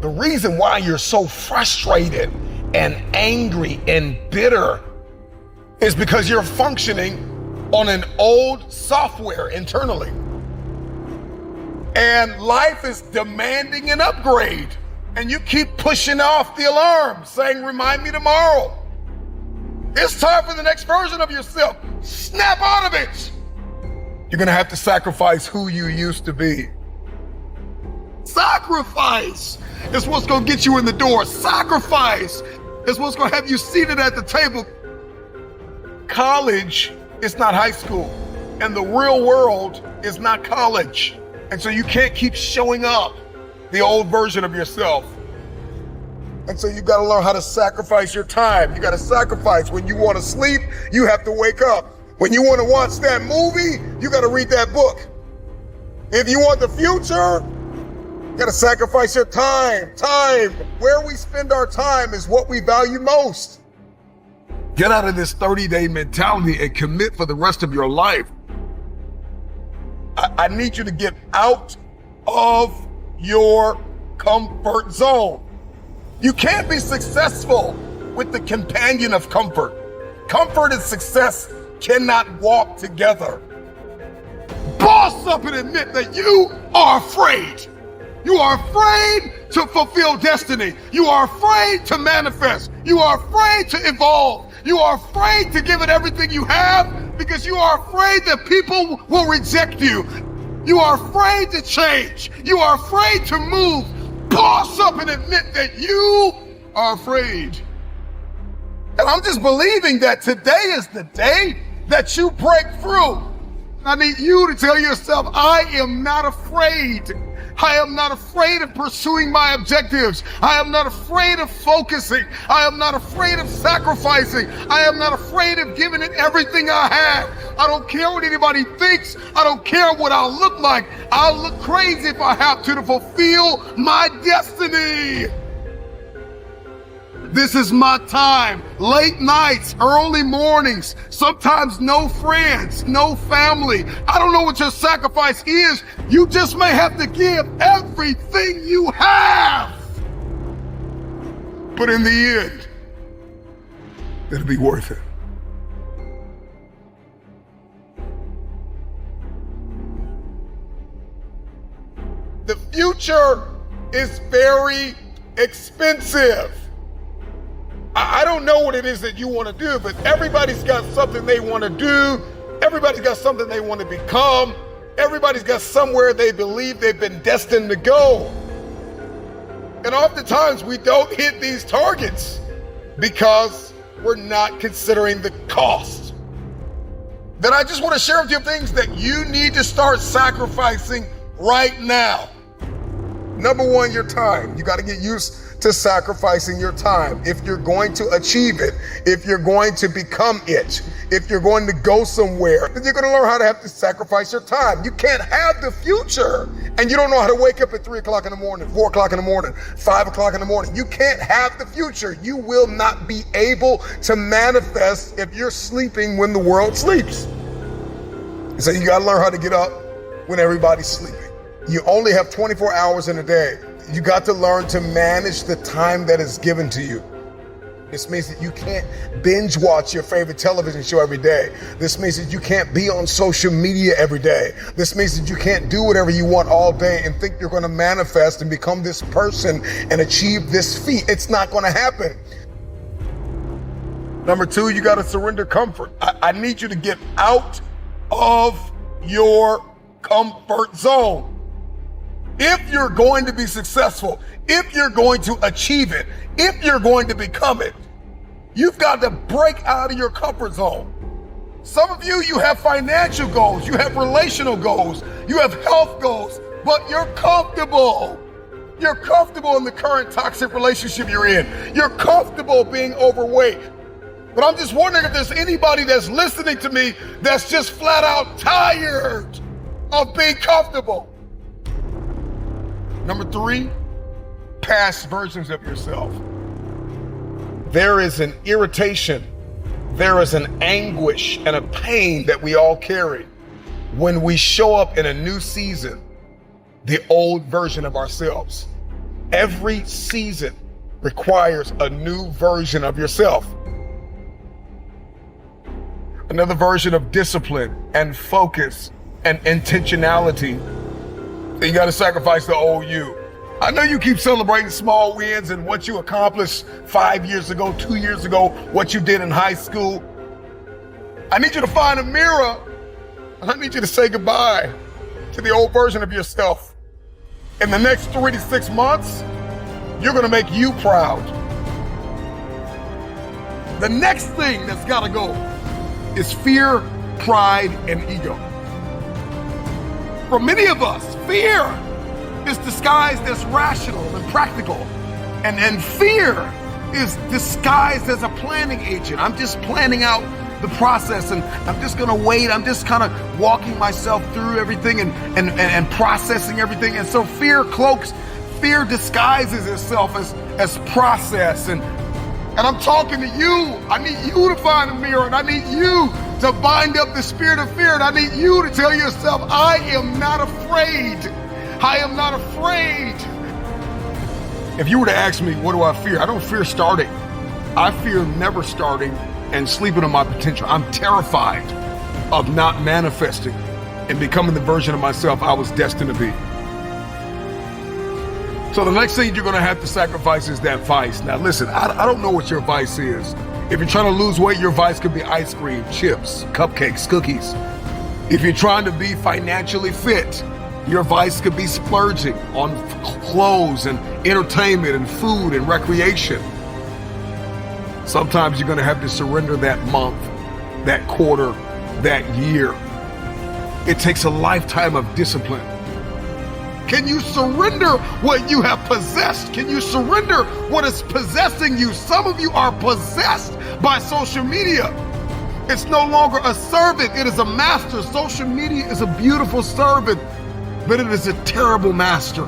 The reason why you're so frustrated and angry and bitter is because you're functioning on an old software internally. And life is demanding an upgrade. And you keep pushing off the alarm, saying, remind me tomorrow. It's time for the next version of yourself. Snap out of it. You're gonna have to sacrifice who you used to be. Sacrifice is what's gonna get you in the door. Sacrifice is what's gonna have you seated at the table. College is not high school, and the real world is not college. And so you can't keep showing up the old version of yourself. And so you gotta learn how to sacrifice your time. You gotta sacrifice. When you wanna sleep, you have to wake up. When you wanna watch that movie, you gotta read that book. If you want the future, you gotta sacrifice your time. Time. Where we spend our time is what we value most. Get out of this 30-day mentality and commit for the rest of your life. I need you to get out of your comfort zone. You can't be successful with the companion of comfort. Comfort and success cannot walk together. Boss up and admit that you are afraid. You are afraid to fulfill destiny. You are afraid to manifest. You are afraid to evolve. You are afraid to give it everything you have because you are afraid that people will reject you. You are afraid to change. You are afraid to move. Boss up and admit that you are afraid. And I'm just believing that today is the day that you break through. I need you to tell yourself, I am not afraid. I am not afraid of pursuing my objectives. I am not afraid of focusing. I am not afraid of sacrificing. I am not afraid of giving it everything I have. I don't care what anybody thinks. I don't care what I'll look like. I'll look crazy if I have to fulfill my destiny. This is my time. Late nights, early mornings, sometimes no friends, no family. I don't know what your sacrifice is. You just may have to give everything you have. But in the end, it'll be worth it. The future is very expensive. I don't know what it is that you want to do, but everybody's got something they want to do. Everybody's got something they want to become. Everybody's got somewhere they believe they've been destined to go. And oftentimes we don't hit these targets because we're not considering the cost. Then I just want to share with you things that you need to start sacrificing right now. Number one, your time. You got to get used to sacrificing your time. If you're going to achieve it, if you're going to become it, if you're going to go somewhere, then you're going to learn how to have to sacrifice your time. You can't have the future and you don't know how to wake up at 3 o'clock in the morning, 4 o'clock in the morning, 5 o'clock in the morning. You can't have the future. You will not be able to manifest if you're sleeping when the world sleeps. So you got to learn how to get up when everybody's sleeping. You only have 24 hours in a day. You got to learn to manage the time that is given to you. This means that you can't binge watch your favorite television show every day. This means that you can't be on social media every day. This means that you can't do whatever you want all day and think you're going to manifest and become this person and achieve this feat. It's not going to happen. Number two, you got to surrender comfort. I need you to get out of your comfort zone. If you're going to be successful, if you're going to achieve it, if you're going to become it, you've got to break out of your comfort zone. Some of you have financial goals, you have relational goals, you have health goals, but you're comfortable. You're comfortable in the current toxic relationship you're in. You're comfortable being overweight. But I'm just wondering if there's anybody that's listening to me that's just flat out tired of being comfortable. Number three, past versions of yourself. There is an irritation, there is an anguish and a pain that we all carry when we show up in a new season, the old version of ourselves. Every season requires a new version of yourself. Another version of discipline and focus and intentionality. Then you got to sacrifice the old you. I know you keep celebrating small wins and what you accomplished 5 years ago, 2 years ago, what you did in high school. I need you to find a mirror and I need you to say goodbye to the old version of yourself. In the next 3 to 6 months, you're going to make you proud. The next thing that's got to go is fear, pride, and ego. For many of us, fear is disguised as rational and practical. And fear is disguised as a planning agent. I'm just planning out the process and I'm just gonna wait. I'm just kind of walking myself through everything and processing everything. And so fear disguises itself as process. And I'm talking to you. I need you to find a mirror and I need you to bind up the spirit of fear. And I need you to tell yourself, I am not afraid. I am not afraid. If you were to ask me, what do I fear? I don't fear starting. I fear never starting and sleeping on my potential. I'm terrified of not manifesting and becoming the version of myself I was destined to be. So the next thing you're gonna have to sacrifice is that vice. Now listen, I don't know what your vice is. If you're trying to lose weight, your vice could be ice cream, chips, cupcakes, cookies. If you're trying to be financially fit, your vice could be splurging on clothes and entertainment and food and recreation. Sometimes you're gonna have to surrender that month, that quarter, that year. It takes a lifetime of discipline. Can you surrender what you have possessed? Can you surrender what is possessing you? Some of you are possessed by social media. It's no longer a servant, it is a master. Social media is a beautiful servant, but it is a terrible master.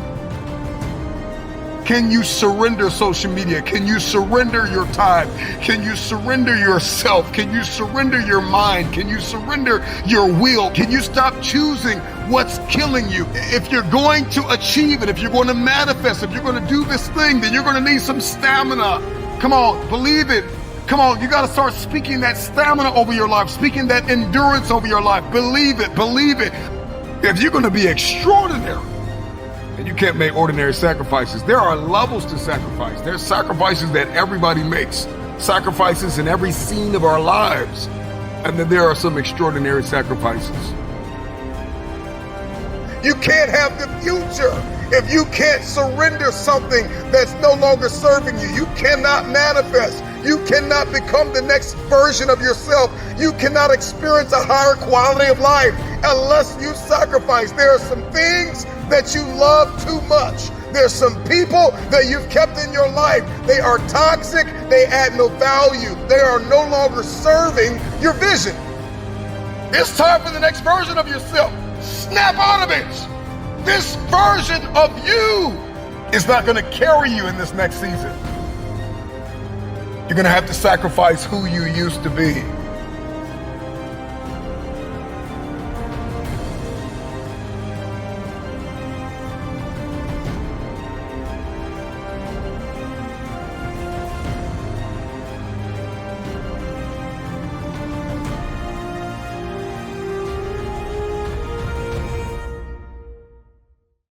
Can you surrender social media? Can you surrender your time? Can you surrender yourself? Can you surrender your mind? Can you surrender your will? Can you stop choosing what's killing you? If you're going to achieve it, if you're going to manifest, if you're going to do this thing, then you're going to need some stamina. Come on, believe it. Come on, you got to start speaking that stamina over your life, speaking that endurance over your life. Believe it, believe it. If you're going to be extraordinary, and you can't make ordinary sacrifices. There are levels to sacrifice. There's sacrifices that everybody makes, sacrifices in every scene of our lives. And then there are some extraordinary sacrifices. You can't have the future if you can't surrender something that's no longer serving you. You cannot manifest. You cannot become the next version of yourself. You cannot experience a higher quality of life unless you sacrifice. There are some things that you love too much. There's some people that you've kept in your life. They are toxic. They add no value. They are no longer serving your vision. It's time for the next version of yourself. Snap out of it. This version of you is not going to carry you in this next season. You're going to have to sacrifice who you used to be.